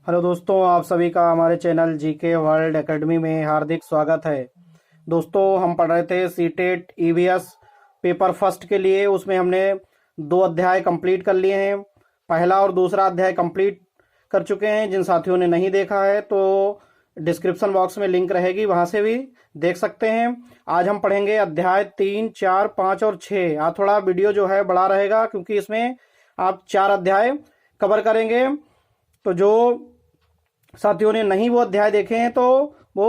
Hello दोस्तों, आप सभी का हमारे चैनल जीके वर्ल्ड एकेडमी में हार्दिक स्वागत है। दोस्तों, हम पढ़ रहे थे सीटेट ईवीएस पेपर फर्स्ट के लिए। उसमें हमने 2 अध्याय कंप्लीट कर लिए हैं। पहला और दूसरा अध्याय कंप्लीट कर चुके हैं। जिन साथियों ने नहीं देखा है तो डिस्क्रिप्शन बॉक्स में लिंक रहेगी, वहां से भी देख सकते हैं। आज हम पढ़ेंगे अध्याय 3, 4, 5 और 6। आज थोड़ा वीडियो जो है बड़ा रहेगा क्योंकि इसमें आप 4 अध्याय कवर करेंगे। तो जो साथियों ने नहीं वो अध्याय देखे हैं तो वो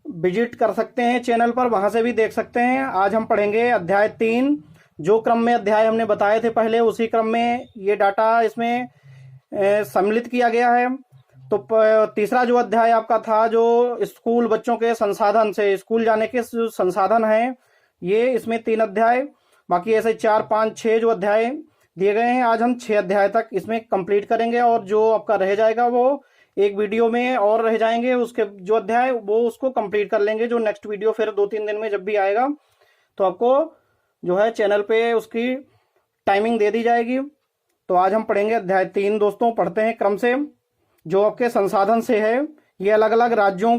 विजिट कर सकते हैं चैनल पर, वहां से भी देख सकते हैं। आज हम पढ़ेंगे अध्याय 3। जो क्रम में अध्याय हमने बताए थे पहले, उसी क्रम में ये डाटा इसमें सम्मिलित किया गया है। तो तीसरा जो अध्याय आपका था, जो स्कूल बच्चों के संसाधन से स्कूल जाने के जो संसाधन हैं, ये इसमें 3 अध्याय, बाकी ऐसे 4, 5, 6 जो अध्याय दिए गए हैं। आज हम 6 अध्याय तक इसमें कंप्लीट करेंगे और जो आपका रह जाएगा वो एक वीडियो में और रह जाएंगे। उसके जो अध्याय वो उसको कंप्लीट कर लेंगे, जो नेक्स्ट वीडियो फिर 2-3 दिन में जब भी आएगा तो आपको जो है चैनल पे उसकी टाइमिंग दे दी जाएगी। तो आज हम पढ़ेंगे अध्याय 3। दोस्तों, पढ़ते हैं क्रम से। जो आपके संसाधन से है, ये अलग अलग राज्यों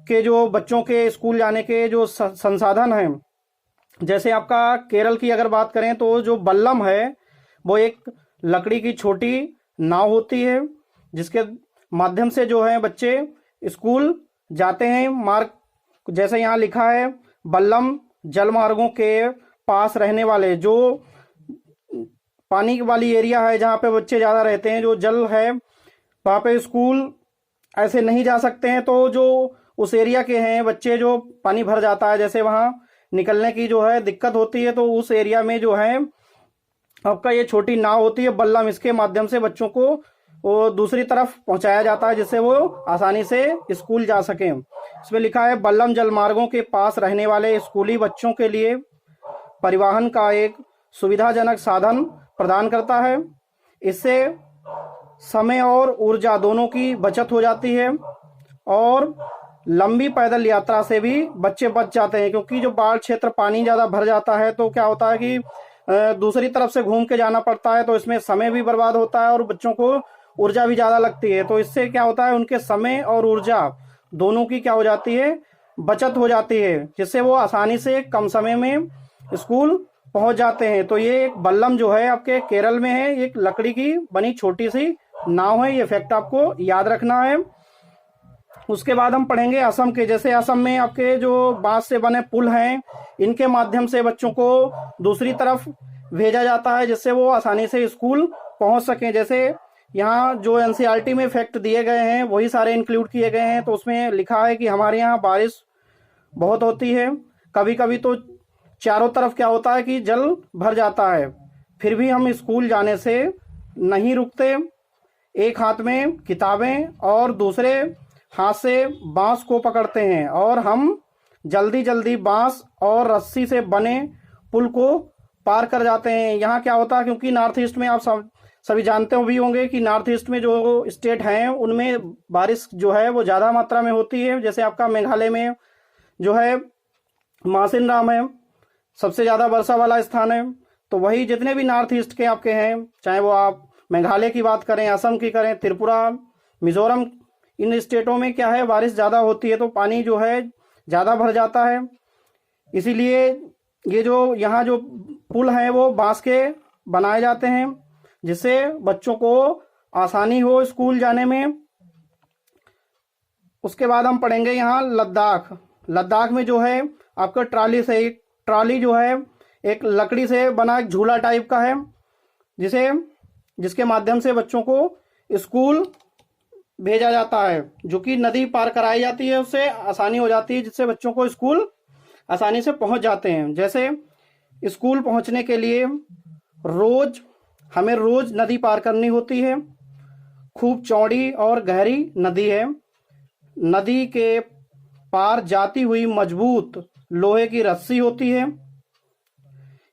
के जो बच्चों के स्कूल जाने के जो संसाधन हैं। जैसे आपका केरल की अगर बात करें तो जो बल्लम है वो एक लकड़ी की छोटी नाव होती है, जिसके माध्यम से जो है बच्चे स्कूल जाते हैं। मार्ग जैसे यहाँ लिखा है, बल्लम जल मार्गों के पास रहने वाले, जो पानी वाली एरिया है जहाँ पे बच्चे ज़्यादा रहते हैं, जो जल है वहाँ पे स्कूल ऐसे नहीं जा सकते हैं। तो जो उस एरिया के हैं बच्चे, जो पानी भर जाता है, जैसे वहाँ निकलने की जो है दिक्कत होती है, तो उस एरिया में जो है आपका ये छोटी नाव होती है बल्लम, इसके माध्यम से बच्चों को वो दूसरी तरफ पहुंचाया जाता है, जिससे वो आसानी से स्कूल जा सकें। इसमें लिखा है, बल्लम जलमार्गों के पास रहने वाले स्कूली बच्चों के लिए परिवहन का एक सुविधाजनक साधन प्रदान करता है। इससे समय और ऊर्जा दोनों की बचत हो जाती है और लंबी पैदल यात्रा से भी बच्चे बच जाते हैं, क्योंकि जो बाढ़ क्षेत्र पानी ज़्यादा भर जाता है तो क्या होता है कि दूसरी तरफ से घूम के जाना पड़ता है, तो इसमें समय भी बर्बाद होता है और बच्चों को ऊर्जा भी ज़्यादा लगती है। तो इससे क्या होता है, उनके समय और ऊर्जा दोनों की क्या हो जाती है, बचत हो जाती है, जिससे वो आसानी से कम समय में स्कूल पहुंच जाते हैं। तो ये एक बल्लम जो है आपके केरल में है, एक लकड़ी की बनी छोटी सी नाव है। ये फैक्ट आपको याद रखना है। उसके बाद हम पढ़ेंगे असम के। जैसे असम में आपके जो बांस से बने पुल हैं, इनके माध्यम से बच्चों को दूसरी तरफ भेजा जाता है, जिससे वो आसानी से स्कूल पहुंच सकें। जैसे यहाँ जो एनसीईआरटी में फैक्ट दिए गए हैं वही सारे इंक्लूड किए गए हैं। तो उसमें लिखा है कि हमारे यहाँ बारिश बहुत होती है, कभी कभी तो चारों तरफ क्या होता है कि जल भर जाता है, फिर भी हम स्कूल जाने से नहीं रुकते। एक हाथ में किताबें और दूसरे हाथ से बांस को पकड़ते हैं और हम जल्दी जल्दी बांस और रस्सी से बने पुल को पार कर जाते हैं। यहाँ क्या होता है, क्योंकि नॉर्थ ईस्ट में आप सभी जानते भी होंगे कि नॉर्थ ईस्ट में जो स्टेट हैं उनमें बारिश जो है वो ज़्यादा मात्रा में होती है। जैसे आपका मेघालय में जो है मासिन राम है, सबसे ज़्यादा वर्षा वाला स्थान है। तो वही जितने भी नॉर्थ ईस्ट के आपके हैं, चाहे वो आप मेघालय की बात करें, असम की करें, त्रिपुरा, मिजोरम, इन स्टेटों में क्या है, बारिश ज़्यादा होती है तो पानी जो है ज़्यादा भर जाता है। इसीलिए ये जो यहाँ जो पुल हैं वो बांस के बनाए जाते हैं, जिससे बच्चों को आसानी हो स्कूल जाने में। उसके बाद हम पढ़ेंगे यहाँ लद्दाख। लद्दाख में जो है आपका ट्रॉली से, एक ट्रॉली जो है एक लकड़ी से बना एक झूला टाइप का है, जिसके माध्यम से बच्चों को स्कूल भेजा जाता है, जो कि नदी पार कराई जाती है, उससे आसानी हो जाती है, जिससे बच्चों को स्कूल आसानी से पहुंच जाते हैं। जैसे स्कूल पहुंचने के लिए हमें रोज नदी पार करनी होती है। खूब चौड़ी और गहरी नदी है। नदी के पार जाती हुई मजबूत लोहे की रस्सी होती है,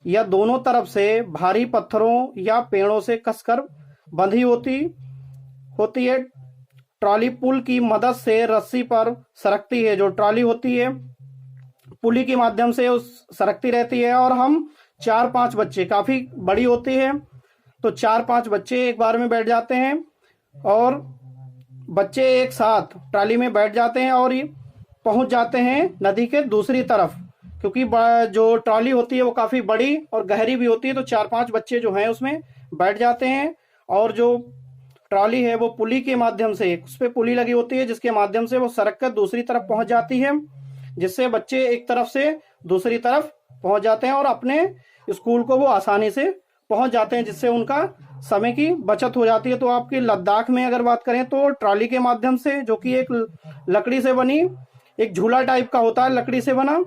यह दोनों तरफ से भारी पत्थरों या पेड़ों से कसकर बंधी होती है। ट्रॉली पुल की मदद से रस्सी पर सरकती है। जो ट्रॉली होती है पुली के माध्यम से उस सरकती रहती है और हम 4-5 बच्चे, काफी बड़ी होती है तो 4-5 बच्चे एक बार में बैठ जाते हैं और बच्चे एक साथ ट्राली में बैठ जाते हैं और पहुंच जाते हैं नदी के दूसरी तरफ, क्योंकि जो ट्रॉली होती है वो काफ़ी बड़ी और गहरी भी होती है, तो 4-5 बच्चे जो हैं उसमें बैठ जाते हैं। और जो ट्रॉली है वो पुली के माध्यम से, उस पर पुली लगी होती है जिसके माध्यम से वो सड़क कर दूसरी तरफ पहुंच जाती है, जिससे बच्चे एक तरफ से दूसरी तरफ पहुंच जाते हैं और अपने स्कूल को वो आसानी से पहुंच जाते हैं, जिससे उनका समय की बचत हो जाती है। तो आपकी लद्दाख में अगर बात करें तो ट्रॉली के माध्यम से, जो कि एक लकड़ी से बनी एक झूला टाइप का होता है लकड़ी से बना,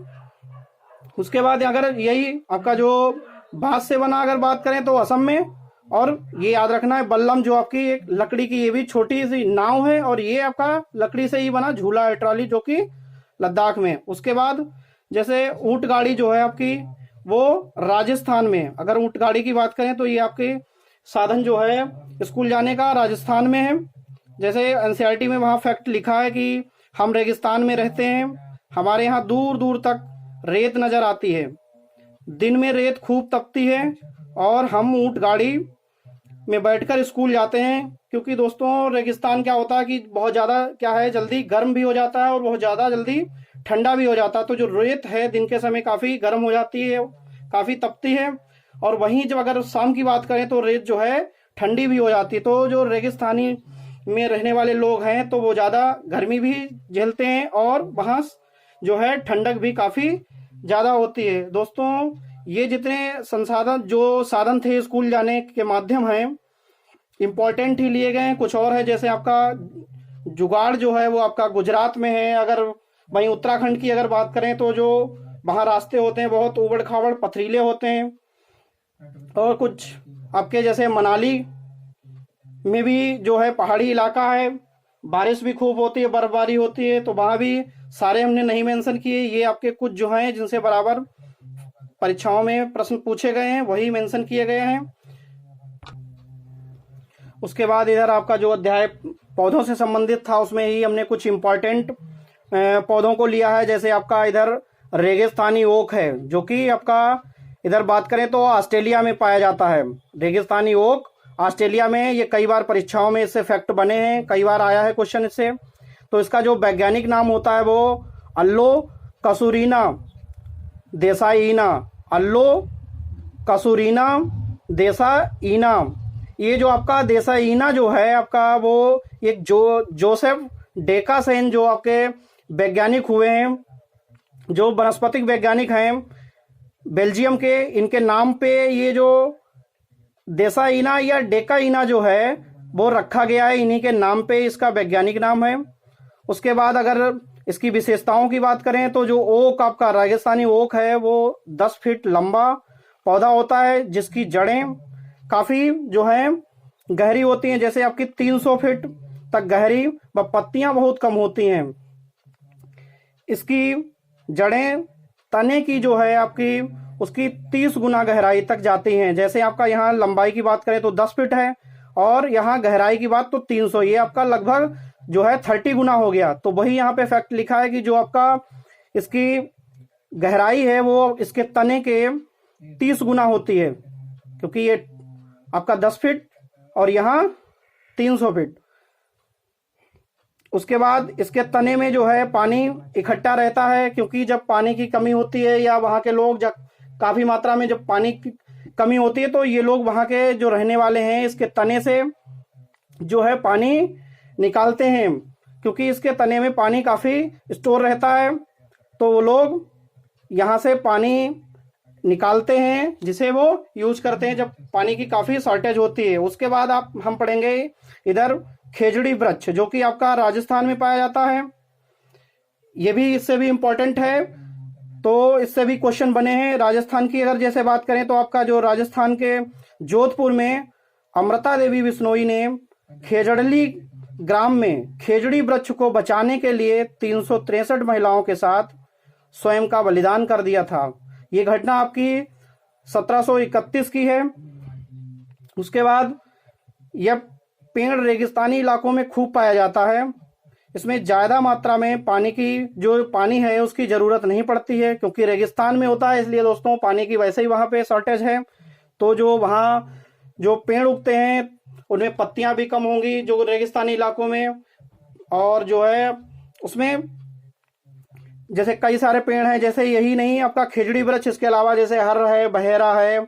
उसके बाद अगर यही आपका जो बांस से बना अगर बात करें तो असम में, और ये याद रखना है बल्लम जो आपकी एक लकड़ी की ये भी छोटी सी नाव है, और ये आपका लकड़ी से ही बना झूला है ट्रॉली जो कि लद्दाख में। उसके बाद जैसे ऊंट गाड़ी जो है आपकी वो राजस्थान में, अगर ऊंट गाड़ी की बात करें तो ये आपके साधन जो है स्कूल जाने का राजस्थान में है। जैसे एनसीईआरटी में वहाँ फैक्ट लिखा है कि हम रेगिस्तान में रहते हैं, हमारे यहाँ दूर दूर तक रेत नजर आती है, दिन में रेत खूब तपती है और हम ऊंट गाड़ी में बैठकर स्कूल जाते हैं। क्योंकि दोस्तों रेगिस्तान क्या होता है कि बहुत ज़्यादा क्या है, जल्दी गर्म भी हो जाता है और बहुत ज़्यादा जल्दी ठंडा भी हो जाता है। तो जो रेत है दिन के समय काफ़ी गर्म हो जाती है, काफ़ी तपती है, और वहीं जब अगर शाम की बात करें तो रेत जो है ठंडी भी हो जाती है। तो जो रेगिस्तानी में रहने वाले लोग हैं तो वो ज़्यादा गर्मी भी झेलते हैं और वहाँ जो है ठंडक भी काफ़ी ज़्यादा होती है। दोस्तों ये जितने संसाधन जो साधन थे स्कूल जाने के माध्यम हैं इम्पोर्टेंट ही लिए गए हैं। कुछ और है, जैसे आपका जुगाड़ जो है वो आपका गुजरात में है। अगर वहीं उत्तराखंड की अगर बात करें तो जो वहाँ रास्ते होते हैं बहुत उबड़ खाबड़ पथरीले होते हैं, और कुछ आपके जैसे मनाली में भी जो है पहाड़ी इलाका है, बारिश भी खूब होती है, बर्फबारी होती है, तो वहाँ भी सारे हमने नहीं मेंशन किए। ये आपके कुछ जो हैं जिनसे बराबर परीक्षाओं में प्रश्न पूछे गए हैं वही मेंशन किए गए हैं। उसके बाद इधर आपका जो अध्याय पौधों से संबंधित था उसमें ही हमने कुछ इम्पोर्टेंट पौधों को लिया है। जैसे आपका इधर रेगिस्तानी ओक है, जो कि आपका इधर बात करें तो ऑस्ट्रेलिया में पाया जाता है। रेगिस्तानी ओक ऑस्ट्रेलिया में, ये कई बार परीक्षाओं में इससे फैक्ट बने हैं, कई बार आया है क्वेश्चन इससे। तो इसका जो वैज्ञानिक नाम होता है वो अल्लो कसूरीना देसाईना, अल्लो कसूरीना देसाईना। ये जो आपका देसाईना जो है आपका वो एक जोसेफ डेकासेन जो आपके वैज्ञानिक हुए हैं, जो वनस्पतिक वैज्ञानिक हैं बेल्जियम के, इनके नाम पे ये जो देसाईना या डेकाईना जो है वो रखा गया है, इन्हीं के नाम पे इसका वैज्ञानिक नाम है। उसके बाद अगर इसकी विशेषताओं की बात करें तो जो ओक आपका राजस्थानी ओक है वो 10 फीट लंबा पौधा होता है, जिसकी जड़ें काफ़ी जो है गहरी होती हैं, जैसे आपकी 300 फीट तक गहरी, व पत्तियां बहुत कम होती हैं। इसकी जड़ें तने की जो है आपकी उसकी 30 गुना गहराई तक जाती हैं। जैसे आपका यहाँ लंबाई की बात करें तो 10 फीट है और यहाँ गहराई की बात तो 300, ये आपका लगभग जो है 30 गुना हो गया। तो वही यहाँ पे फैक्ट लिखा है कि जो आपका इसकी गहराई है वो इसके तने के 30 गुना होती है, क्योंकि ये आपका 10 फीट और यहाँ 300 फीट। उसके बाद इसके तने में जो है पानी इकट्ठा रहता है, क्योंकि जब पानी की कमी होती है या वहाँ के लोग जब काफ़ी मात्रा में जब पानी की कमी होती है तो ये लोग वहाँ के जो रहने वाले हैं इसके तने से जो है पानी निकालते हैं, क्योंकि इसके तने में पानी काफ़ी स्टोर रहता है। तो वो लोग यहाँ से पानी निकालते हैं जिसे वो यूज करते हैं जब पानी की काफ़ी शॉर्टेज होती है। उसके बाद हम पढ़ेंगे इधर खेजड़ी वृक्ष, जो कि आपका राजस्थान में पाया जाता है। ये भी इससे भी इम्पोर्टेंट है, तो इससे भी क्वेश्चन बने हैं। राजस्थान की अगर जैसे बात करें तो आपका जो राजस्थान के जोधपुर में अमृता देवी बिश्नोई ने खेजड़ली ग्राम में खेजड़ी वृक्ष को बचाने के लिए 363 महिलाओं के साथ स्वयं का बलिदान कर दिया था। ये घटना आपकी 1731 की है। उसके बाद यह पेड़ रेगिस्तानी इलाकों में खूब पाया जाता है। इसमें ज़्यादा मात्रा में पानी की जो पानी है उसकी ज़रूरत नहीं पड़ती है, क्योंकि रेगिस्तान में होता है, इसलिए दोस्तों पानी की वैसे ही वहाँ पे शॉर्टेज है। तो जो वहाँ जो पेड़ उगते हैं उनमें पत्तियाँ भी कम होंगी जो रेगिस्तानी इलाकों में, और जो है उसमें जैसे कई सारे पेड़ हैं, जैसे यही नहीं आपका खिजड़ी वृक्ष, इसके अलावा जैसे हर है, बहेरा है,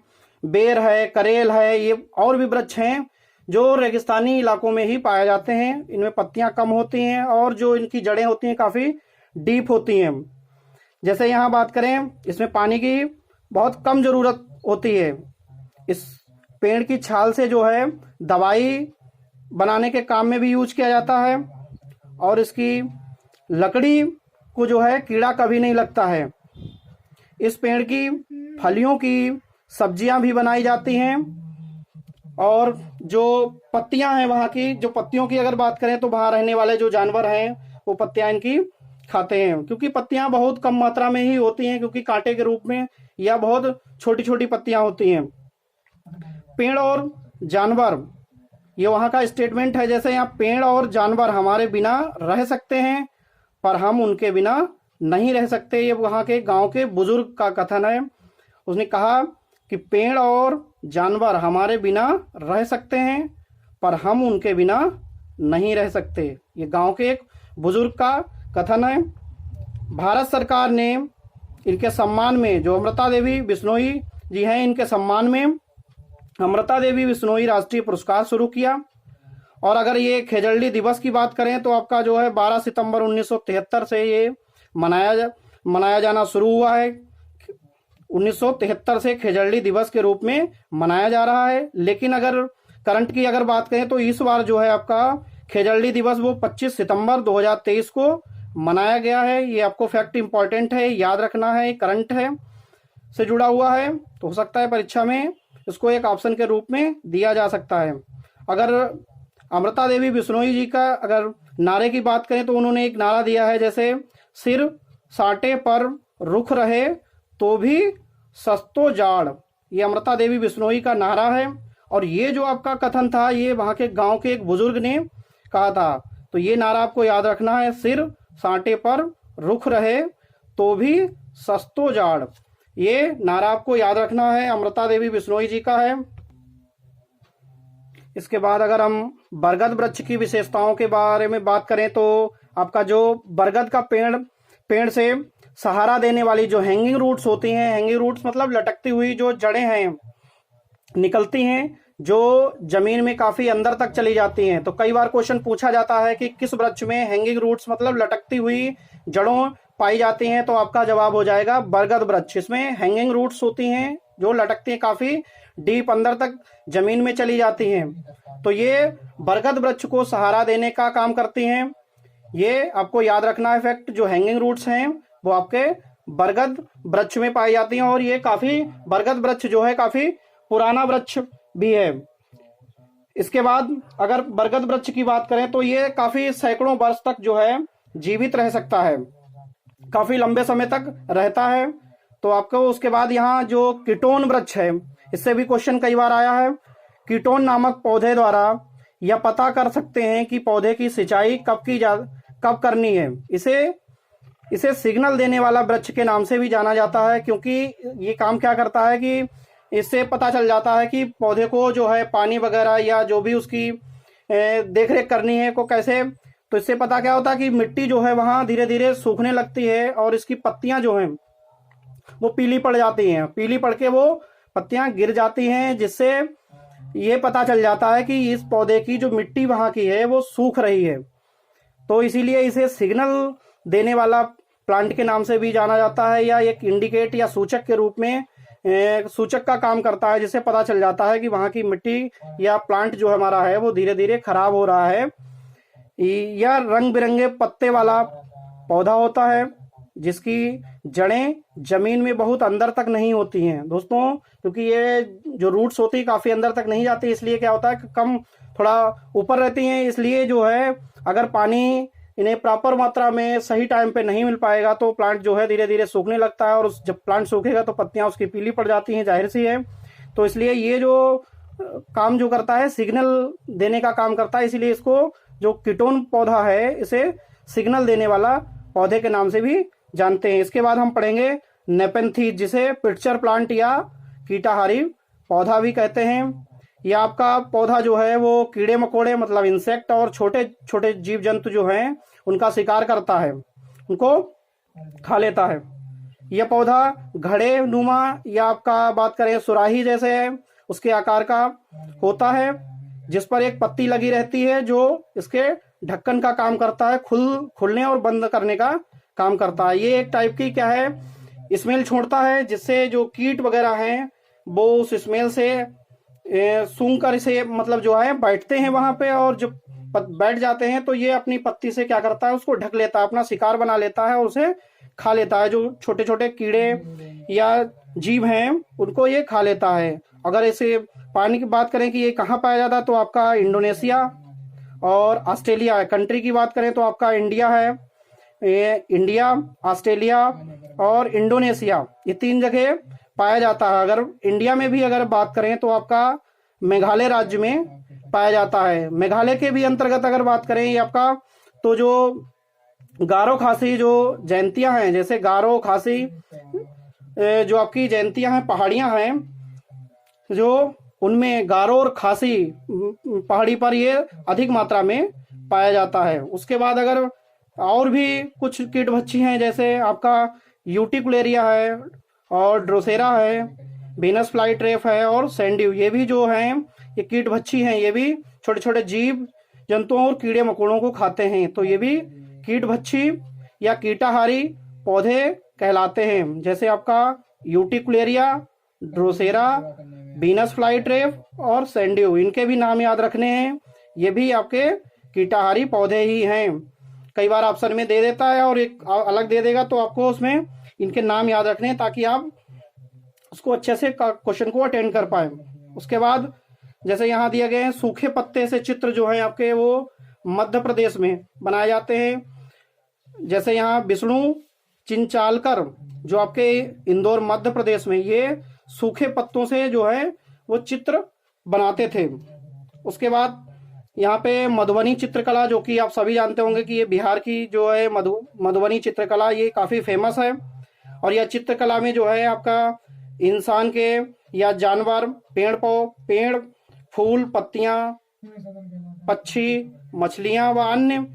बेर है, करेल है, ये और भी वृक्ष हैं जो रेगिस्तानी इलाकों में ही पाए जाते हैं। इनमें पत्तियां कम होती हैं और जो इनकी जड़ें होती हैं काफ़ी डीप होती हैं। जैसे यहाँ बात करें, इसमें पानी की बहुत कम ज़रूरत होती है। इस पेड़ की छाल से जो है दवाई बनाने के काम में भी यूज किया जाता है और इसकी लकड़ी को जो है कीड़ा कभी नहीं लगता है। इस पेड़ की फलियों की सब्जियां भी बनाई जाती हैं और जो पत्तियां हैं वहाँ की, जो पत्तियों की अगर बात करें तो वहाँ रहने वाले जो जानवर हैं वो पत्तियां इनकी खाते हैं, क्योंकि पत्तियां बहुत कम मात्रा में ही होती हैं, क्योंकि कांटे के रूप में या बहुत छोटी छोटी पत्तियां होती हैं। पेड़ और जानवर, ये वहाँ का स्टेटमेंट है। जैसे यहाँ पेड़ और जानवर हमारे बिना रह सकते हैं पर हम उनके बिना नहीं रह सकते, ये वहाँ के गांव के बुजुर्ग का कथन है। उसने कहा कि पेड़ और जानवर हमारे बिना रह सकते हैं पर हम उनके बिना नहीं रह सकते, ये गांव के एक बुजुर्ग का कथन है। भारत सरकार ने इनके सम्मान में, जो अमृता देवी बिश्नोई जी हैं, इनके सम्मान में अमृता देवी बिश्नोई राष्ट्रीय पुरस्कार शुरू किया। और अगर ये खेजड़ली दिवस की बात करें तो आपका जो है 12 सितंबर 1973 से ये मनाया जाना शुरू हुआ है। 1973 से खेजड़ली दिवस के रूप में मनाया जा रहा है। लेकिन अगर करंट की अगर बात करें तो इस बार जो है आपका खेजड़ली दिवस वो 25 सितंबर 2023 को मनाया गया है। ये आपको फैक्ट इंपॉर्टेंट है, याद रखना है, करंट है से जुड़ा हुआ है, तो हो सकता है परीक्षा में इसको एक ऑप्शन के रूप में दिया जा सकता है। अगर अमृता देवी बिश्नोई जी का अगर नारे की बात करें तो उन्होंने एक नारा दिया है, जैसे सिर साटे पर रुख रहे तो भी सस्तो जाड़, ये अमृता देवी बिश्नोई का नारा है। और ये जो आपका कथन था ये वहाँ के गांव के एक बुजुर्ग ने कहा था, तो ये नारा आपको याद रखना है, सिर साटे पर रुख रहे तो भी सस्तो जाड़, ये नारा आपको याद रखना है, अमृता देवी बिश्नोई जी का है। इसके बाद अगर हम बरगद वृक्ष की विशेषताओं के बारे में बात करें तो आपका जो बरगद का पेड़ से सहारा देने वाली जो हैंगिंग रूट्स होती हैं, हैंगिंग रूट्स मतलब लटकती हुई जो जड़ें हैं निकलती हैं, जो जमीन में काफी अंदर तक चली जाती हैं। तो कई बार क्वेश्चन पूछा जाता है कि किस वृक्ष में हैंगिंग रूट्स मतलब लटकती हुई जड़ों पाई जाती हैं, तो आपका जवाब हो जाएगा बरगद वृक्ष। इसमें हैंगिंग रूट्स होती हैं जो लटकती हैं, काफी डीप अंदर तक जमीन में चली जाती हैं, तो ये बरगद वृक्ष को सहारा देने का काम करती हैं। ये आपको याद रखना है फैक्ट, जो हैंगिंग रूट्स हैं वो आपके बरगद वृक्ष में पाई जाती हैं। और ये काफी बरगद वृक्ष जो है काफी पुराना वृक्ष भी है। इसके बाद अगर बरगद वृक्ष की बात करें तो ये काफी सैकड़ों वर्ष तक जो है जीवित रह सकता है, काफी लंबे समय तक रहता है। तो आपको उसके बाद यहाँ जो कीटोन वृक्ष है, इससे भी क्वेश्चन कई बार आया है। कीटोन नामक पौधे द्वारा यह पता कर सकते हैं कि पौधे की सिंचाई कब करनी है। इसे सिग्नल देने वाला वृक्ष के नाम से भी जाना जाता है, क्योंकि ये काम क्या करता है कि इससे पता चल जाता है कि पौधे को जो है पानी वगैरह या जो भी उसकी देखरेख करनी है को कैसे, तो इससे पता क्या होता है कि मिट्टी जो है वहाँ धीरे धीरे सूखने लगती है और इसकी पत्तियां जो हैं वो पीली पड़ जाती हैं, पीली पड़ के वो पत्तियां गिर जाती हैं, जिससे ये पता चल जाता है कि इस पौधे की जो मिट्टी वहाँ की है वो सूख रही है। तो इसीलिए इसे सिग्नल देने वाला प्लांट के नाम से भी जाना जाता है, या एक इंडिकेट या सूचक के रूप में सूचक का काम करता है, जिससे पता चल जाता है कि वहाँ की मिट्टी या प्लांट जो हमारा है वो धीरे धीरे खराब हो रहा है। यह रंग बिरंगे पत्ते वाला पौधा होता है जिसकी जड़ें जमीन में बहुत अंदर तक नहीं होती हैं दोस्तों, क्योंकि ये जो रूट्स होती है काफी अंदर तक नहीं जाती, इसलिए क्या होता है कि कम थोड़ा ऊपर रहती हैं। इसलिए जो है अगर पानी इन्हें प्रॉपर मात्रा में सही टाइम पे नहीं मिल पाएगा तो प्लांट जो है धीरे धीरे सूखने लगता है, और जब प्लांट सूखेगा तो पत्तियां उसकी पीली पड़ जाती हैं, जाहिर सी है। तो इसलिए ये जो काम जो करता है सिग्नल देने का काम करता है, इसलिए इसको जो कीटोन पौधा है इसे सिग्नल देने वाला पौधे के नाम से भी जानते हैं। इसके बाद हम पढ़ेंगे नेपेंथीज, जिसे पिटचर प्लांट या कीटाहारी पौधा भी कहते हैं। ये आपका पौधा जो है वो कीड़े मकोड़े मतलब इंसेक्ट और छोटे छोटे जीव जंतु जो हैं उनका शिकार करता है, उनको खा लेता है। यह पौधा घड़े नुमा या आपका बात करें सुराही जैसे उसके आकार का होता है, जिस पर एक पत्ती लगी रहती है जो इसके ढक्कन का काम करता है, खुलने और बंद करने का काम करता है। ये एक टाइप की क्या है स्मेल छोड़ता है, जिससे जो कीट वगैरह हैं वो उस स्मेल से सूंघ कर इसे मतलब जो है बैठते हैं वहां पे, और जब बैठ जाते हैं तो ये अपनी पत्ती से क्या करता है उसको ढक लेता है, अपना शिकार बना लेता है और उसे खा लेता है। जो छोटे छोटे कीड़े या जीव हैं उनको ये खा लेता है। अगर इसे पानी की बात करें कि ये कहाँ पाया जाता है तो आपका इंडोनेशिया और ऑस्ट्रेलिया है। कंट्री की बात करें तो आपका इंडिया है, ये इंडिया, ऑस्ट्रेलिया और इंडोनेशिया, ये 3 जगह पाया जाता है। अगर इंडिया में भी अगर बात करें तो आपका मेघालय राज्य में पाया जाता है। मेघालय के भी अंतर्गत अगर बात करें ये आपका तो जो गारो खासी जो जयंतियां हैं, जैसे गारो खासी जो आपकी जयंतियां हैं पहाड़ियां हैं, जो उनमें गारो और खासी पहाड़ी पर ये अधिक मात्रा में पाया जाता है। उसके बाद अगर और भी कुछ कीटभक्षी हैं जैसे आपका यूटिकुलेरिया है और ड्रोसेरा है, वीनस फ्लाई ट्रेप है और सैंडिव, ये भी जो हैं ये कीटभक्षी हैं। ये भी छोटे छोटे जीव जंतुओं और कीड़े मकोड़ों को खाते हैं, तो ये भी कीटभक्षी या कीटाहारी पौधे कहलाते हैं। जैसे आपका यूटिकुलेरिया, ड्रोसेरा, वीनस फ्लाई ट्रेप और सैंडिव, इनके भी नाम याद रखने हैं। ये भी आपके कीटाहारी पौधे ही हैं। कई बार ऑप्शन में दे देता है और एक अलग दे देगा, तो आपको उसमें इनके नाम याद रखने हैं ताकि आप उसको अच्छे से क्वेश्चन को अटेंड कर पाए। उसके बाद जैसे यहाँ दिए गए हैं सूखे पत्ते से चित्र जो है आपके वो मध्य प्रदेश में बनाए जाते हैं। जैसे यहाँ विष्णु चिंचालकर जो आपके इंदौर मध्य प्रदेश में ये सूखे पत्तों से जो है वो चित्र बनाते थे। उसके बाद यहाँ पे मधुबनी चित्रकला, जो कि आप सभी जानते होंगे कि ये बिहार की जो है मधुबनी चित्रकला, ये काफी फेमस है। और यह चित्रकला में जो है आपका इंसान के या जानवर, पेड़, फूल, पत्तियां, पक्षी, मछलियां व अन्य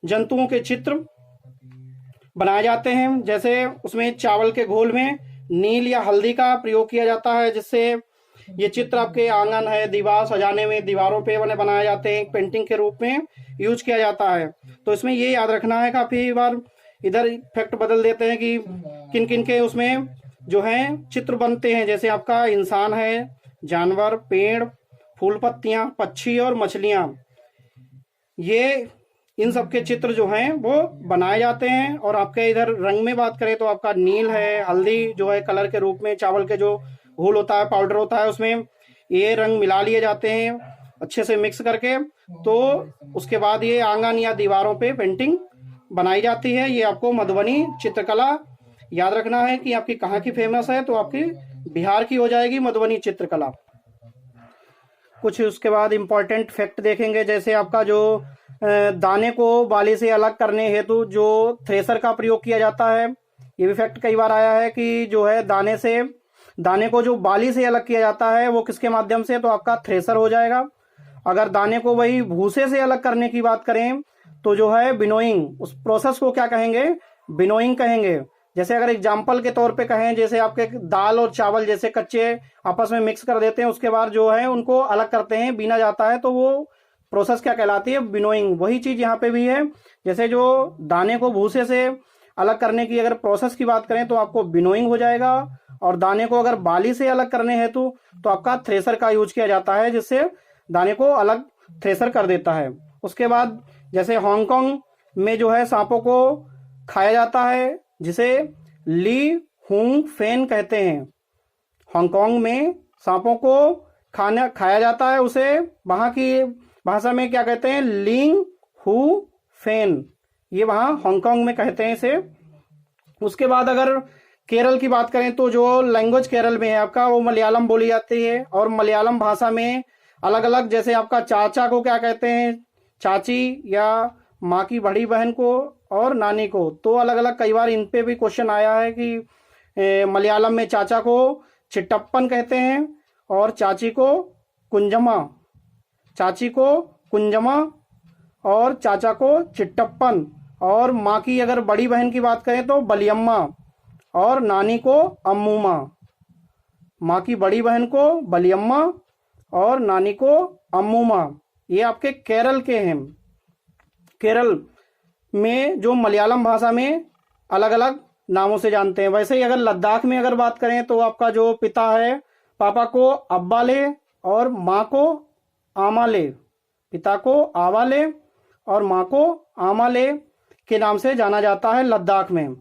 जंतुओं के चित्र बनाए जाते हैं। जैसे उसमें चावल के घोल में नील या हल्दी का प्रयोग किया जाता है, जिससे ये चित्र आपके आंगन है, दीवार सजाने में दीवारों पे बनाए जाते हैं, पेंटिंग के रूप में यूज किया जाता है। तो इसमें ये याद रखना है, काफी बार इधर फैक्ट बदल देते हैं कि किन किन के उसमें जो है चित्र बनते हैं। जैसे आपका इंसान है, जानवर, पेड़, फूल, पत्तियां, पक्षी और मछलियां, ये इन सब के चित्र जो हैं वो बनाए जाते हैं। और आपके इधर रंग में बात करें तो आपका नील है, हल्दी जो है कलर के रूप में, चावल के जो घोल होता है, पाउडर होता है, उसमें ये रंग मिला लिए जाते हैं अच्छे से मिक्स करके। तो उसके बाद ये आंगन या दीवारों पे पेंटिंग बनाई जाती है। ये आपको मधुबनी चित्रकला याद रखना है कि आपकी कहाँ की फेमस है, तो आपकी बिहार की हो जाएगी मधुबनी चित्रकला। कुछ उसके बाद इंपॉर्टेंट फैक्ट देखेंगे, जैसे आपका जो दाने को बाली से अलग करने हेतु जो थ्रेसर का प्रयोग किया जाता है, ये भी फैक्ट कई बार आया है कि जो है दाने को जो बाली से अलग किया जाता है वो किसके माध्यम से, तो आपका थ्रेसर हो जाएगा। अगर दाने को वही भूसे से अलग करने की बात करें तो जो है विनोइंग, उस प्रोसेस को क्या कहेंगे, विनोइंग कहेंगे। जैसे अगर एग्जाम्पल के तौर पे कहें, जैसे आपके दाल और चावल जैसे कच्चे आपस में मिक्स कर देते हैं, उसके बाद जो है उनको अलग करते हैं, बीना जाता है, तो वो प्रोसेस क्या कहलाती है, विनोइंग। वही चीज यहाँ पे भी है। जैसे जो दाने को भूसे से अलग करने की अगर प्रोसेस की बात करें तो आपको विनोइंग हो जाएगा, और दाने को अगर बाली से अलग करने हेतु तो आपका थ्रेसर का यूज किया जाता है, जिससे दाने को अलग थ्रेसर कर देता है। उसके बाद जैसे हांगकांग में जो है सांपों को खाया जाता है, जिसे ली हुंग फेन कहते हैं। हांगकांग में सांपों को खाया जाता है, उसे वहां की भाषा में क्या कहते हैं, लिंग हु फेन, ये वहां हांगकांग में कहते हैं इसे। उसके बाद अगर केरल की बात करें तो जो लैंग्वेज केरल में है आपका वो मलयालम बोली जाती है, और मलयालम भाषा में अलग अलग, जैसे आपका चाचा को क्या कहते हैं, चाची, या माँ की बड़ी बहन को और नानी को, तो अलग अलग कई बार इन पे भी क्वेश्चन आया है कि मलयालम में चाचा को चिट्टप्पन कहते हैं और चाची को कुंजमा, चाची को कुंजमा और चाचा को चिट्टप्पन, और माँ की अगर बड़ी बहन की बात करें तो बलियम्मा और नानी को अम्मूमा। माँ की बड़ी बहन को बलियम्मा और नानी को अम्मूमा। ये आपके केरल के हैं। केरल में जो मलयालम भाषा में अलग अलग नामों से जानते हैं। वैसे ही अगर लद्दाख में अगर बात करें तो आपका जो पिता है, पापा को अब्बाले और माँ को आमाले, पिता को आवाले और माँ को आमाले के नाम से जाना जाता है लद्दाख में।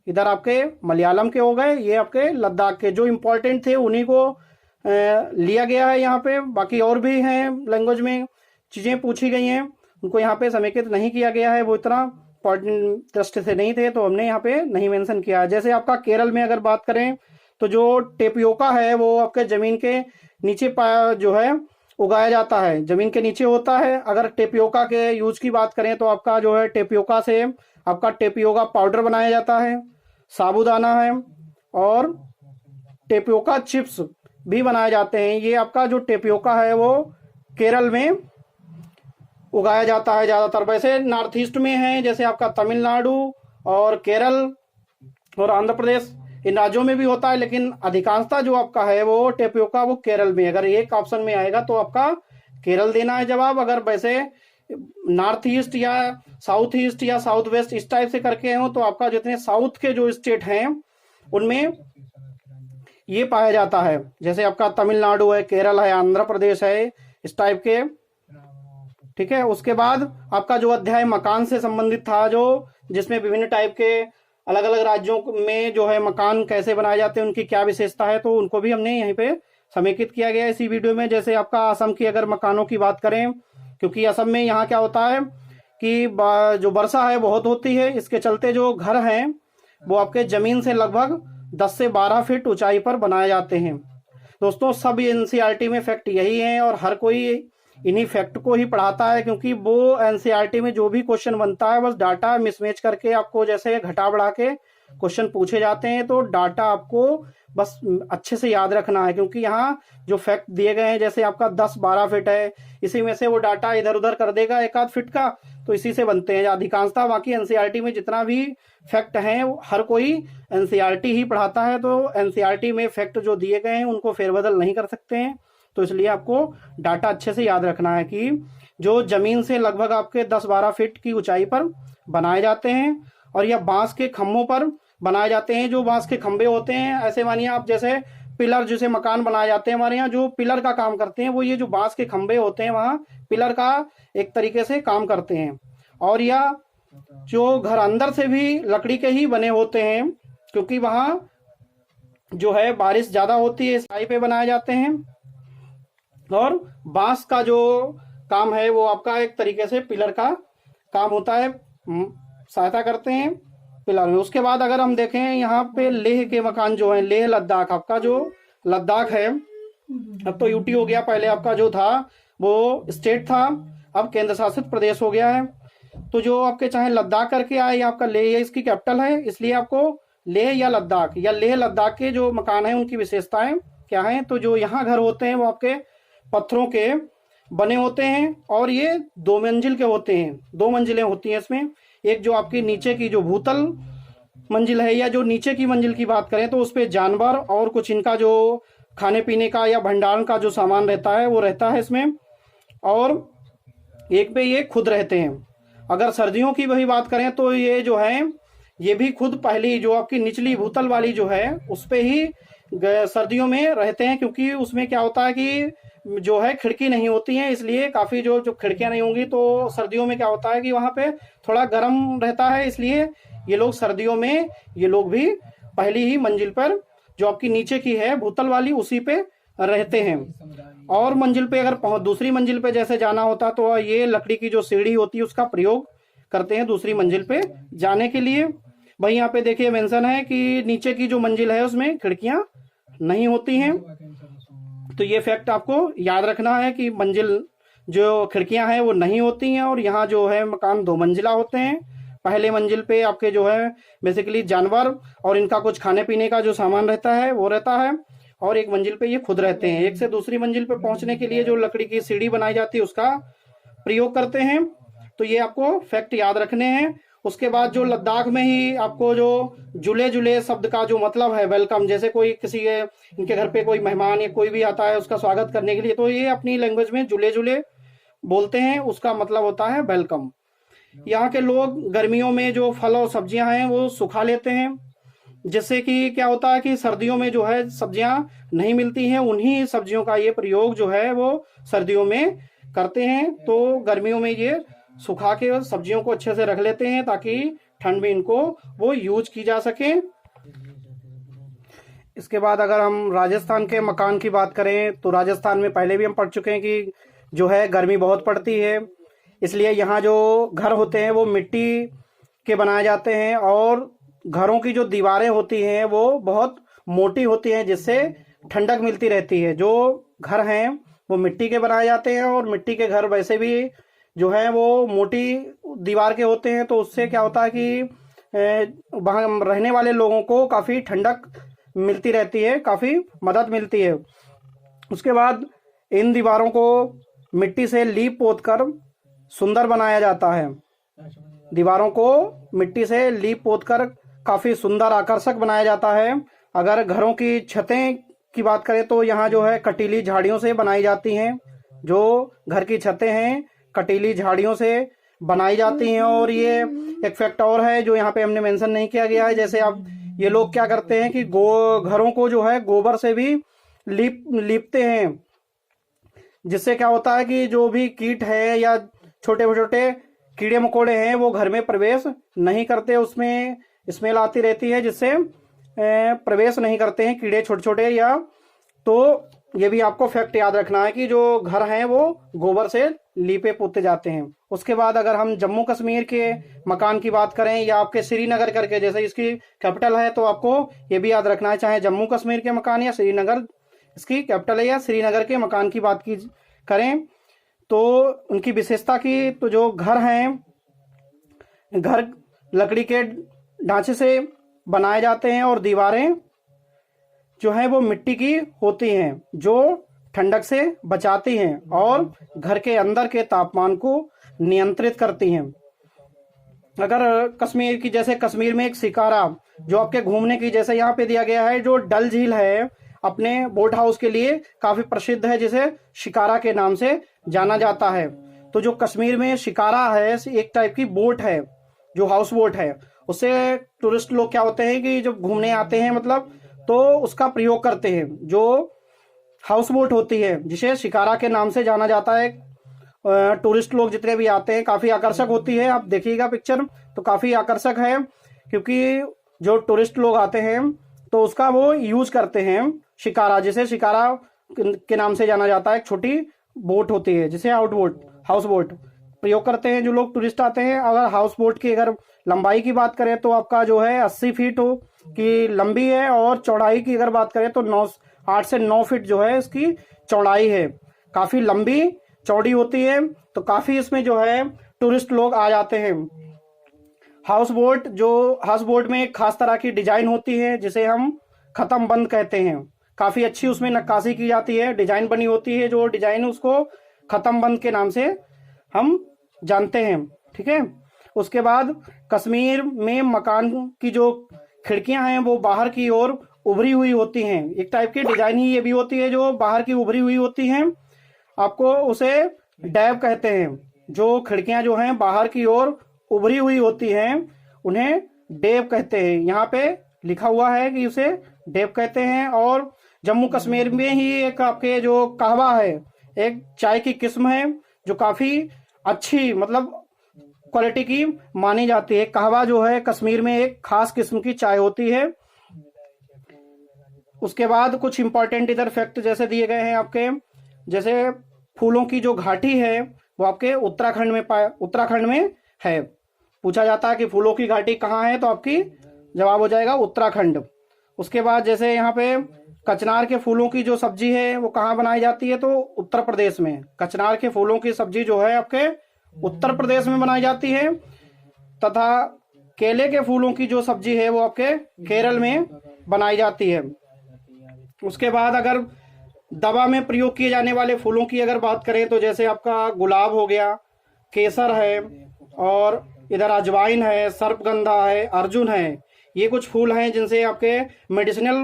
इधर आपके मलयालम के हो गए, ये आपके लद्दाख के जो इम्पोर्टेंट थे उन्हीं को लिया गया है यहाँ पे। बाकी और भी हैं लैंग्वेज में चीज़ें पूछी गई हैं, उनको यहाँ पे समेकित नहीं किया गया है, वो इतना इम्पोर्टेंट दृष्टि से नहीं थे तो हमने यहाँ पे नहीं मेंशन किया है। जैसे आपका केरल में अगर बात करें तो जो टेपियोका है वो आपके जमीन के नीचे जो है उगाया जाता है, जमीन के नीचे होता है। अगर टेपियोका के यूज की बात करें तो आपका जो है टेपियोका से आपका टेपियोका पाउडर बनाया जाता है, साबूदाना है और टेपियोका चिप्स भी बनाए जाते हैं। ये आपका जो टेपियोका है वो केरल में उगाया जाता है ज़्यादातर। वैसे नॉर्थ ईस्ट में है, जैसे आपका तमिलनाडु और केरल और आंध्र प्रदेश, इन राज्यों में भी होता है, लेकिन अधिकांशता जो आपका है वो टेपियोका वो केरल में। अगर एक ऑप्शन में आएगा तो आपका केरल देना है जवाब। अगर वैसे नॉर्थ ईस्ट या साउथ वेस्ट इस टाइप से करके हो तो आपका जितने साउथ के जो स्टेट हैं उनमें ये पाया जाता है। जैसे आपका तमिलनाडु है, केरल है, आंध्र प्रदेश है, इस टाइप के। ठीक है, उसके बाद आपका जो अध्याय मकान से संबंधित था, जो जिसमें विभिन्न टाइप के अलग अलग राज्यों में जो है मकान कैसे बनाए जाते हैं, उनकी क्या विशेषता है, तो उनको भी हमने यहीं पे समेकित किया गया है इसी वीडियो में। जैसे आपका असम की अगर मकानों की बात करें, क्योंकि असम में यहाँ क्या होता है कि जो वर्षा है बहुत होती है, इसके चलते जो घर हैं वो आपके जमीन से लगभग 10 से 12 फीट ऊंचाई पर बनाए जाते हैं। दोस्तों सब एनसीईआरटी में फैक्ट यही है और हर कोई इन्हीं फैक्ट को ही पढ़ाता है, क्योंकि वो एनसीईआरटी में जो भी क्वेश्चन बनता है बस डाटा मिसमैच करके आपको जैसे घटा बढ़ा के क्वेश्चन पूछे जाते हैं। तो डाटा आपको बस अच्छे से याद रखना है, क्योंकि यहाँ जो फैक्ट दिए गए हैं जैसे आपका 10-12 फीट है, इसी में से वो डाटा इधर उधर कर देगा एक आध फीट का, तो इसी से बनते हैं अधिकांशता। बाकी एनसीईआरटी में जितना भी फैक्ट हैं हर कोई एनसीईआरटी ही पढ़ाता है, तो एनसीईआरटी में फैक्ट जो दिए गए हैं उनको फेरबदल नहीं कर सकते हैं। तो इसलिए आपको डाटा अच्छे से याद रखना है कि जो जमीन से लगभग आपके 10-12 फीट की ऊंचाई पर बनाए जाते हैं और यह बांस के खंभों पर बनाए जाते हैं। जो बांस के खंभे होते हैं, ऐसे मानिए आप जैसे पिलर, जैसे मकान बनाए जाते हैं हमारे यहाँ जो पिलर का काम करते हैं, वो ये जो बांस के खंभे होते हैं वहाँ पिलर का एक तरीके से काम करते हैं। और यह जो घर अंदर से भी लकड़ी के ही बने होते हैं, क्योंकि वहाँ जो है बारिश ज्यादा होती है, इस टाइप पे बनाए जाते हैं। और बांस का जो काम है वो आपका एक तरीके से पिलर का काम होता है, सहायता करते हैं पिलर में। उसके बाद अगर हम देखें यहाँ पे लेह के मकान जो है, लेह लद्दाख, आपका जो लद्दाख है अब तो यूटी हो गया, पहले आपका जो था वो स्टेट था, अब केंद्र शासित प्रदेश हो गया है। तो जो आपके चाहे लद्दाख करके आए, आपका लेह इसकी कैपिटल है, इसलिए आपको लेह या लद्दाख या लेह लद्दाख के जो मकान है उनकी विशेषताएं क्या है। तो जो यहाँ घर होते हैं वो आपके पत्थरों के बने होते हैं और ये 2 मंजिल के होते हैं, 2 मंजिलें होती हैं इसमें। एक जो आपकी नीचे की जो भूतल मंजिल है या जो नीचे की मंजिल की बात करें तो उस पे जानवर और कुछ इनका जो खाने पीने का या भंडारण का जो सामान रहता है वो रहता है इसमें, और एक पे ये खुद रहते हैं। अगर सर्दियों की वही बात करें तो ये जो है ये भी खुद पहली जो आपकी निचली भूतल वाली जो है उस पे ही सर्दियों में रहते हैं, क्योंकि उसमें क्या होता है कि जो है खिड़की नहीं होती है, इसलिए काफी जो खिड़कियां नहीं होंगी तो सर्दियों में क्या होता है कि वहां पे थोड़ा गर्म रहता है, इसलिए ये लोग सर्दियों में ये लोग भी पहली ही मंजिल पर जो आपकी नीचे की है भूतल वाली उसी पे रहते हैं। और मंजिल पे अगर दूसरी मंजिल पे जैसे जाना होता तो ये लकड़ी की जो सीढ़ी होती है उसका प्रयोग करते हैं दूसरी मंजिल पे जाने के लिए। भाई यहाँ पे देखिए मेंशन है कि नीचे की जो मंजिल है उसमें खिड़कियां नहीं होती हैं, तो ये फैक्ट आपको याद रखना है कि मंजिल जो खिड़कियां हैं वो नहीं होती हैं। और यहाँ जो है मकान 2 मंजिला होते हैं। पहले मंजिल पे आपके जो है बेसिकली जानवर और इनका कुछ खाने पीने का जो सामान रहता है वो रहता है, और एक मंजिल पे ये खुद रहते हैं। एक से दूसरी मंजिल पे पहुंचने के लिए जो लकड़ी की सीढ़ी बनाई जाती है उसका प्रयोग करते हैं। तो ये आपको फैक्ट याद रखने हैं। उसके बाद जो लद्दाख में ही आपको जो जुले जुले शब्द का जो मतलब है वेलकम, जैसे कोई किसी के इनके घर पे कोई मेहमान या कोई भी आता है उसका स्वागत करने के लिए, तो ये अपनी लैंग्वेज में जुले जुले बोलते हैं, उसका मतलब होता है वेलकम। यहाँ के लोग गर्मियों में जो फल और सब्जियां हैं वो सुखा लेते हैं, जिससे कि क्या होता है कि सर्दियों में जो है सब्जियां नहीं मिलती हैं, उन्हीं सब्जियों का ये प्रयोग जो है वो सर्दियों में करते हैं। तो गर्मियों में ये सुखा के सब्जियों को अच्छे से रख लेते हैं ताकि ठंड में इनको वो यूज की जा सके। इसके बाद अगर हम राजस्थान के मकान की बात करें तो राजस्थान में पहले भी हम पढ़ चुके हैं कि जो है गर्मी बहुत पड़ती है, इसलिए यहाँ जो घर होते हैं वो मिट्टी के बनाए जाते हैं और घरों की जो दीवारें होती हैं वो बहुत मोटी होती हैं, जिससे ठंडक मिलती रहती है। जो घर हैं वो मिट्टी के बनाए जाते हैं और मिट्टी के घर वैसे भी जो है वो मोटी दीवार के होते हैं, तो उससे क्या होता है कि वहाँ रहने वाले लोगों को काफ़ी ठंडक मिलती रहती है, काफ़ी मदद मिलती है। उसके बाद इन दीवारों को मिट्टी से लीप पोत कर सुंदर बनाया जाता है। दीवारों को मिट्टी से लीप पोत कर काफ़ी सुंदर आकर्षक बनाया जाता है। अगर घरों की छतें की बात करें तो यहाँ जो है कटीली झाड़ियों से बनाई जाती हैं। जो घर की छतें हैं कटीली झाड़ियों से बनाई जाती हैं। और ये एक फैक्ट और है जो यहाँ पे हमने मेंशन नहीं किया गया है, जैसे अब ये लोग क्या करते हैं कि घरों को जो है गोबर से भी लीपते हैं, जिससे क्या होता है कि जो भी कीट है या छोटे छोटे कीड़े मकोड़े हैं वो घर में प्रवेश नहीं करते, उसमें स्मेल आती रहती है जिससे प्रवेश नहीं करते हैं कीड़े छोटे छोटे। या तो ये भी आपको फैक्ट याद रखना है कि जो घर हैं वो गोबर से लीपे पोते जाते हैं। उसके बाद अगर हम जम्मू कश्मीर के मकान की बात करें या आपके श्रीनगर करके जैसे इसकी कैपिटल है, तो आपको ये भी याद रखना है चाहे जम्मू कश्मीर के मकान या श्रीनगर इसकी कैपिटल है या श्रीनगर के मकान की बात की करें तो उनकी विशेषता की, तो जो घर हैं घर लकड़ी के ढांचे से बनाए जाते हैं और दीवारें जो है वो मिट्टी की होती हैं जो ठंडक से बचाती हैं और घर के अंदर के तापमान को नियंत्रित करती हैं। अगर कश्मीर की जैसे कश्मीर में एक शिकारा जो आपके घूमने की जैसे यहाँ पे दिया गया है, जो डल झील है अपने बोट हाउस के लिए काफी प्रसिद्ध है, जिसे शिकारा के नाम से जाना जाता है। तो जो कश्मीर में शिकारा है एक टाइप की बोट है जो हाउस बोट है, उससे टूरिस्ट लोग क्या होते हैं कि जब घूमने आते हैं मतलब तो उसका प्रयोग करते हैं। जो हाउस बोट होती है जिसे शिकारा के नाम से जाना जाता है, टूरिस्ट लोग जितने भी आते हैं काफी आकर्षक होती है। आप देखिएगा पिक्चर तो काफी आकर्षक है, क्योंकि जो टूरिस्ट लोग आते हैं तो उसका वो यूज करते हैं शिकारा, जिसे शिकारा के नाम से जाना जाता है। एक छोटी बोट होती है जिसे हाउस बोट प्रयोग करते हैं जो लोग टूरिस्ट आते हैं। अगर हाउस बोट की अगर लंबाई की बात करें तो आपका जो है 80 फीट की लंबी है और चौड़ाई की अगर बात करें तो 8 से 9 फीट जो है इसकी चौड़ाई है। काफी लंबी चौड़ी होती है, तो काफी इसमें जो है टूरिस्ट लोग आ जाते हैं। हाउस बोट में एक खास तरह की डिजाइन होती है जिसे हम खत्म बंद कहते हैं। काफी अच्छी उसमें नक्काशी की जाती है, डिजाइन बनी होती है, जो डिजाइन उसको खत्म बंद के नाम से हम जानते हैं। ठीक है। उसके बाद कश्मीर में मकान की जो खिड़कियां हैं वो बाहर की ओर उभरी हुई होती हैं। एक टाइप की डिजाइन ही ये भी होती है जो बाहर की उभरी हुई होती हैं, आपको उसे डैब कहते हैं। जो खिड़कियां जो हैं बाहर की ओर उभरी हुई होती हैं उन्हें डेब कहते हैं। यहाँ पे लिखा हुआ है कि उसे डेब कहते हैं। और जम्मू कश्मीर में ही एक आपके जो कहवा है, एक चाय की किस्म है जो काफी अच्छी मतलब क्वालिटी की मानी जाती है। कहवा जो है कश्मीर में एक खास किस्म की चाय होती है। उसके बाद कुछ इंपॉर्टेंट इधर फैक्ट जैसे दिए गए हैं आपके, जैसे फूलों की जो घाटी है वो आपके उत्तराखंड में है। पूछा जाता है कि फूलों की घाटी कहाँ है, तो आपकी जवाब हो जाएगा उत्तराखंड। उसके बाद जैसे यहाँ पे कचनार के फूलों की जो सब्जी है वो कहाँ बनाई जाती है, तो उत्तर प्रदेश में। कचनार के फूलों की सब्जी जो है आपके उत्तर प्रदेश में बनाई जाती है। तथा केले के फूलों की जो सब्जी है वो आपके केरल में बनाई जाती है। उसके बाद अगर दवा में प्रयोग किए जाने वाले फूलों की अगर बात करें तो जैसे आपका गुलाब हो गया, केसर है, और इधर अजवाइन है, सर्पगंधा है, अर्जुन है। ये कुछ फूल हैं जिनसे आपके मेडिसिनल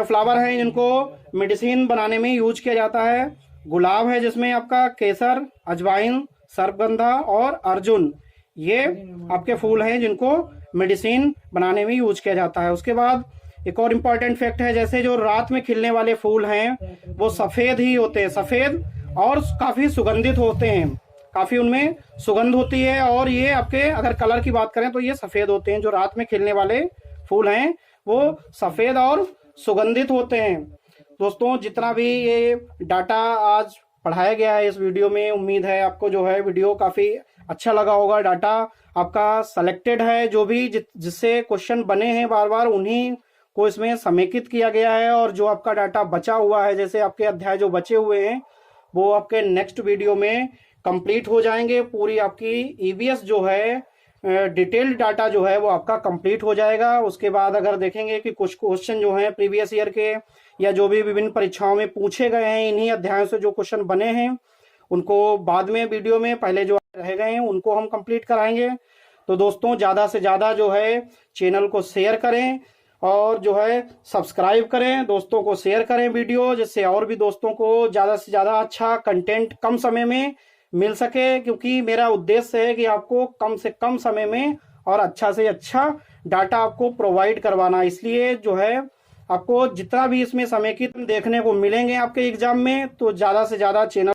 फ्लावर हैं जिनको मेडिसिन बनाने में यूज किया जाता है। गुलाब है जिसमें आपका केसर, अजवाइन, सर्पगंधा और अर्जुन, ये आपके फूल हैं जिनको मेडिसिन बनाने में यूज किया जाता है। उसके बाद एक और इम्पॉर्टेंट फैक्ट है, जैसे जो रात में खिलने वाले फूल हैं वो सफेद ही होते हैं, सफेद और काफी सुगंधित होते हैं, काफी उनमें सुगंध होती है। और ये आपके अगर कलर की बात करें तो ये सफेद होते हैं। जो रात में खिलने वाले फूल हैं वो सफेद और सुगंधित होते हैं। दोस्तों, जितना भी ये डाटा आज पढ़ाया गया है इस वीडियो में, उम्मीद है आपको जो है वीडियो काफी अच्छा लगा होगा। डाटा आपका सेलेक्टेड है, जो भी जिससे क्वेश्चन बने हैं बार बार उन्हीं को इसमें समेकित किया गया है। और जो आपका डाटा बचा हुआ है, जैसे आपके अध्याय जो बचे हुए हैं वो आपके नेक्स्ट वीडियो में कंप्लीट हो जाएंगे। पूरी आपकी ईवीएस जो है डिटेल्ड डाटा जो है वो आपका कंप्लीट हो जाएगा। उसके बाद अगर देखेंगे कि कुछ क्वेश्चन जो हैं प्रीवियस ईयर के या जो भी विभिन्न परीक्षाओं में पूछे गए हैं इन्हीं अध्यायों से जो क्वेश्चन बने हैं उनको बाद में वीडियो में पहले जो रह गए हैं उनको हम कंप्लीट कराएंगे। तो दोस्तों, ज़्यादा से ज़्यादा जो है चैनल को शेयर करें और जो है सब्सक्राइब करें, दोस्तों को शेयर करें वीडियो, जिससे और भी दोस्तों को ज़्यादा से ज़्यादा अच्छा कंटेंट कम समय में मिल सके। क्योंकि मेरा उद्देश्य है कि आपको कम से कम समय में और अच्छा से अच्छा डाटा आपको प्रोवाइड करवाना। इसलिए जो है आपको जितना भी इसमें समेकित देखने को मिलेंगे आपके एग्जाम में, तो ज़्यादा से ज़्यादा चैनल